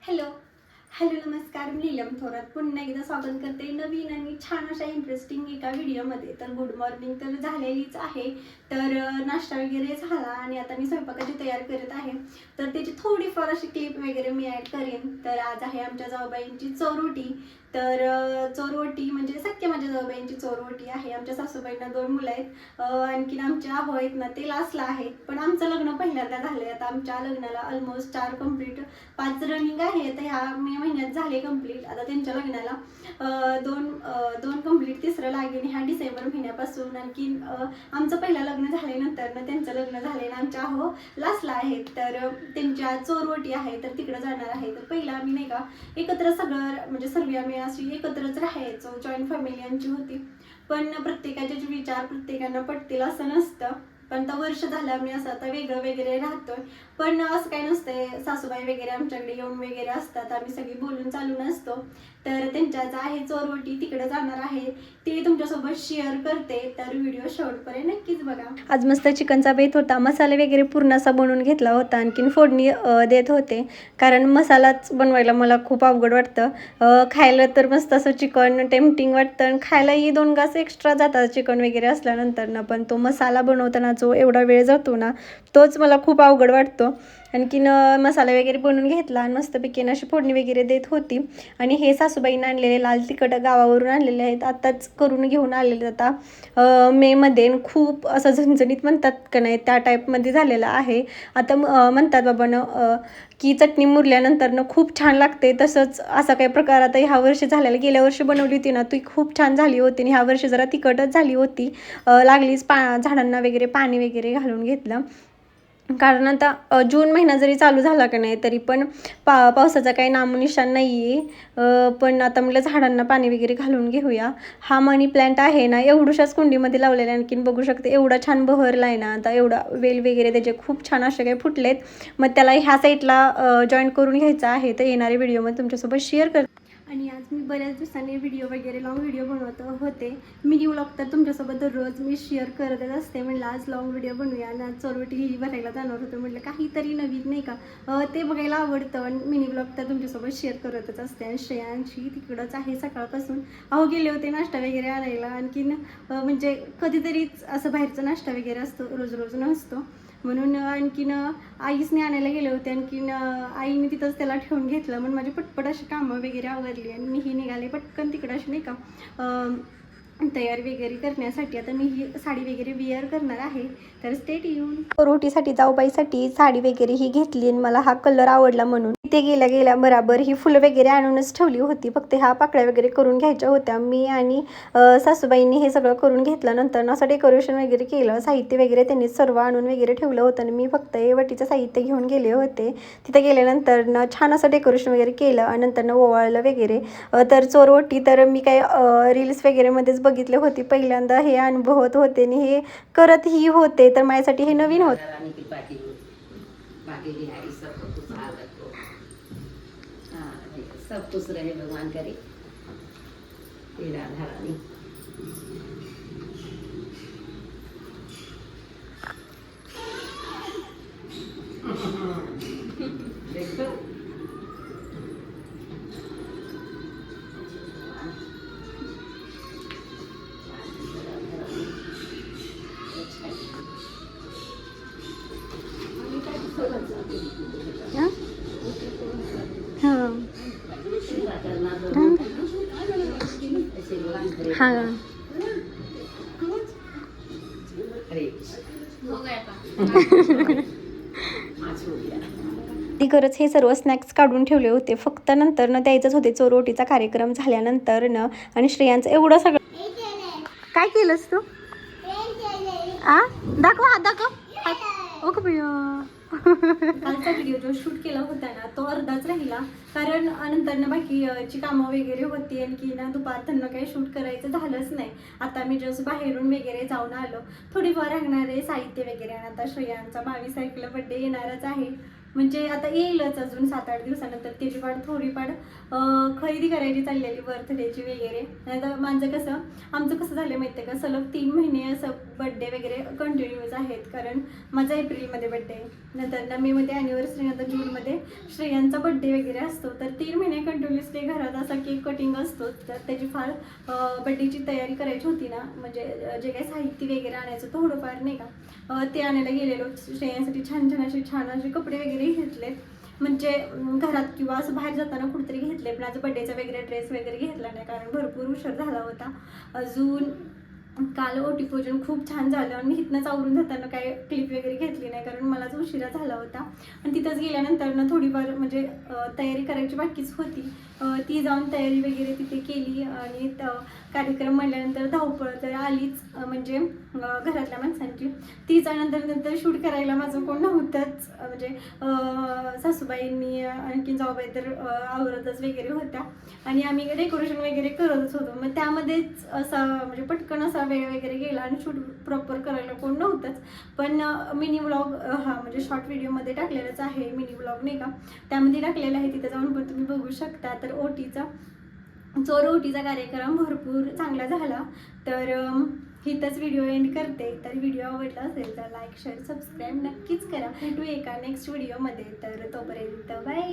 Hello hello नमस्कार. मी नीलम थोरात पुन्हा एकदा स्वागत करते नवीन आणि छान अशा इंटरेस्टिंग एका व्हिडिओमध्ये. तर गुड मॉर्निंग तर झालेलीच आहे. तर नाश्ता वगैरे झाला आणि आता मी स्वयंपाकाची तयार करत आहे. तर त्याची थोडीफार अशी क्लिप वगैरे मी ॲड करेन. तर आज आहे आमच्या जाऊबाईंची चोरोटी. तर चोरवटी म्हणजे सख्या माझ्या जाऊबाईंची चोरवटी आहे. आमच्या सासूबाईंना 2 मुलं आहेत. आणखीन आमच्या आहो आहेत ना ते लास्टला आहेत. पण आमचं लग्न पहिल्यांदा झालं आहे. आता आमच्या लग्नाला ऑलमोस्ट 4 कंप्लीट 5 रनिंग आहे. तर ह्या मे महिन्यात झाले कंप्लीट. आता त्यांच्या लग्नाला दोन कंप्लीट तिसरं लागेल ह्या डिसेंबर महिन्यापासून. आणखीन आमचं पहिलं लग्न झाल्यानंतर ना त्यांचं लग्न झाले ना आमच्या आहो लास्टला आहेत. तर त्यांच्या चोरवटी आहे तर तिकडं जाणार आहे. तर पहिला आम्ही नाही का एकत्र सगळं म्हणजे सर्व आम्ही अशी एकत्रच राहायचो. जॉईंट फॅमिली आमची होती. पण प्रत्येकाचे जे विचार प्रत्येकांना पटतील असं नसतं. पण आता वर्ष झालं आम्ही असं आता वेगळं वगैरे राहतोय. पण असं काही नसतंय. सासूबाई वगैरे आमच्याकडे येऊन वगैरे असतात. आम्ही सगळी बोलून चालून असतो. तर त्यांच्याच आहे चोरवटी तिकडे जाणार आहे. ते तुमच्यासोबत शेअर करते. तर व्हिडिओ शेवटपर्यंत नक्कीच बघा. आज मस्त चिकनचा बेत होता. मसाले वगैरे पूर्ण असा बनवून घेतला होता. आणखीन फोडणी देत होते. कारण मसालाच बनवायला मला खूप अवघड वाटतं. खायला तर मस्त असं चिकन टेम्पटिंग वाटतं आणि खायलाही 2 घास एक्स्ट्रा जातात चिकन वगैरे असल्यानंतर ना. पण तो मसाला बनवताना जो एवढा वेळ जातो ना तोच मला खूप अवघड वाटतो. आणखीन मसाला वगैरे बनवून घेतला आणि मस्तपैकी अशी फोडणी वगैरे देत होती. आणि हे सासूबाईंना आणलेले लाल तिखट गावावरून आणलेले आहेत. आत्ताच करून घेऊन आलेले आता मेमध्ये. खूप असं झणझणीत म्हणतात का नाही त्या टाईपमध्ये झालेलं आहे. आता म्हणतात बाबांना की चटणी मुरल्यानंतरनं खूप छान लागते. तसंच असा काही प्रकार आता ह्या वर्षी झालेला. गेल्या वर्षी बनवली होती ना ती खूप छान झाली होती. आणि ह्या वर्षी जरा तिखटच झाली होती. लागलीच झाडांना वगैरे पाणी वगैरे घालून घेतलं. कारण आता जून महिना जरी चालू झाला का नाही तरी पण पावसाचा काही नामोनिशाण नाही आहे. पण आता म्हटलं झाडांना पाणी वगैरे घालून घेऊया. हा मनी प्लॅन्ट आहे ना एवढ्याशाच कुंडीमध्ये लावलेला. आणखीन बघू शकते एवढा छान बहरला आहे ना. आता एवढा वेल वगैरे त्याचे खूप छान असे काही फुटलेत. मग त्याला ह्या साईडला जॉईन करून घ्यायचं आहे. तर येणाऱ्या व्हिडिओमध्ये तुमच्यासोबत शेअर करते. आणि आज मी बऱ्याच दिवसांनी व्हिडिओ वगैरे लॉंग व्हिडिओ बनवत होते. मिनी व्लॉग तर तुमच्यासोबत दररोज मी शेअर करतच असते. म्हटलं आज लॉंग व्हिडिओ बनवूया आणि आज चोरवटी ही भरायला जाणार होतं. म्हटलं काहीतरी नवीन नाही का ते बघायला आवडतं. आणि मिनी व्लॉग तर तुमच्यासोबत शेअर करतच असते. आणि श्रेयांशी तिकडंच आहे सकाळपासून. गेले होते नाश्ता वगैरे आणायला. आणखीन म्हणजे कधीतरीच असं बाहेरचा नाश्ता वगैरे असतो रोज रोज नसतो. म्हणून आणखीन आईसने आणायला गेले होते. आणखीन आईने तिथंच त्याला ठेवून घेतलं. म्हणून माझी पटपट अशी कामं वगैरे आवरली आणि मीही निघाले पटकन तिकडं अशी नाही का तयारी वगैरे करण्यासाठी. आता मी ही साडी वगैरे वेअर करणार आहे. तर स्टेट येऊन रोटीसाठी जाऊबाईसाठी साडी वगैरे ही घेतली आणि मला हा कलर आवडला म्हणून इथे गेल्या गेल्या बराबर ही फुलं वगैरे आणूनच ठेवली होती. फक्त ह्या पाकळ्या वगैरे करून घ्यायच्या होत्या. मी आणि सासूबाईंनी हे सगळं करून घेतलं. नंतर असं डेकोरेशन वगैरे केलं. साहित्य वगैरे त्यांनी सर्व आणून वगैरे ठेवलं होतं आणि मी फक्त हे वटीचं साहित्य घेऊन गेले होते. तिथे गेल्यानंतर छान असं डेकोरेशन वगैरे केलं आणि नंतर ओवाळलं वगैरे. तर चोरवटी तर मी काय रील्स वगैरेमध्येच बघितले होते. पहिल्यांदा हे अनुभवत होते आणि हे करतही होते. तर माझ्यासाठी हे नवीन होतं. सब खुश रहे भगवान करे तेरा धरानी। देखो हां ती खरंच हे सर्व स्नॅक्स काढून ठेवले होते. फक्त नंतर द्यायचंच होते चोरवटीचा कार्यक्रम झाल्यानंतर आणि श्रेयांचं एवढं सगळं काय केलंस तू दाखव हात दाखव. ओके भैया कालचा व्हिडिओ जो शूट केला होता ना तो अर्धाच राहिला. कारण नंतर बाकीची कामं वगैरे होती. आणखी दुपारनं काही शूट करायचं झालंच नाही. आता मी जस्ट बाहेरून वगैरे जाऊन आलो. थोडीफार लागणारे साहित्य वगैरे. आणि आता श्रेयांचा 22 तारखेला बड्डे येणारच आहे. म्हणजे आता येईलच अजून 7-8 दिवसानंतर त्याची पाड थोडीफार खरेदी करायची चाललेली बर्थडेची वगैरे. आता आमचं कसं झालं माहिती आहे का, सलग 3 महिने असं बड्डे वगैरे कंटिन्यूअस आहेत. कारण माझा एप्रिलमध्ये बड्डे आहे, नंतर मेमध्ये ॲनिव्हर्सरी, नंतर जूनमध्ये श्रेयांचा बड्डे वगैरे असतो. तर 3 महिने कंटिन्युअसली घरात असा केक कटिंग असतो. तर त्याची फार बड्डेची तयारी करायची होती ना, म्हणजे जे काही साहित्य वगैरे आणायचं थोडंफार नाही का, ते आणायला गेलेलो. श्रेयांसाठी छान असे कपडे वगैरे घेतलेत, म्हणजे घरात किंवा असं बाहेर जाताना कुठेतरी घेतले. पण आज बड्डेचा वगैरे ड्रेस वगैरे घेतला नाही, कारण भरपूर उशीर झाला होता. अजून काल ओटी पूजन खूप छान झालं आणि इथनंच आवरून जाताना काय क्लिप वगैरे घेतली नाही, कारण मलाच उशिरा झाला होता. आणि तिथंच गेल्यानंतर ना थोडीफार म्हणजे तयारी करायची बाकीच होती. ती जाऊन तयारी वगैरे तिथे केली. आणि कार्यक्रम म्हणल्यानंतर धावपळ तर आलीच, म्हणजे घरातल्या माणसांची. तीच नंतर शूट करायला माझं कोण नव्हतंच, म्हणजे सासूबाईंनी आणखी जाऊबाई तर आवरतच वगैरे होत्या आणि आम्ही डेकोरेशन वगैरे करतच होतो. मग त्यामध्येच असा म्हणजे पटकन असा वेळ वगैरे गेला आणि शूट प्रॉपर करायला कोण नव्हतंच. पण मिनी व्लॉग म्हणजे शॉर्ट व्हिडिओमध्ये टाकलेलाच आहे, मिनी व्लॉग नाही का, त्यामध्ये टाकलेला आहे. तिथे जाऊन पण तुम्ही बघू शकता. तर ओटीचा कार्यक्रम भरपूर चांगला झाला. तर इथंच व्हिडिओ एंड करते. तर व्हिडिओ आवडला असेल तर लाईक, शेअर, सबस्क्राईब नक्कीच करा. भेटू एका नेक्स्ट व्हिडिओमध्ये. तर तोपर्यंत बाय.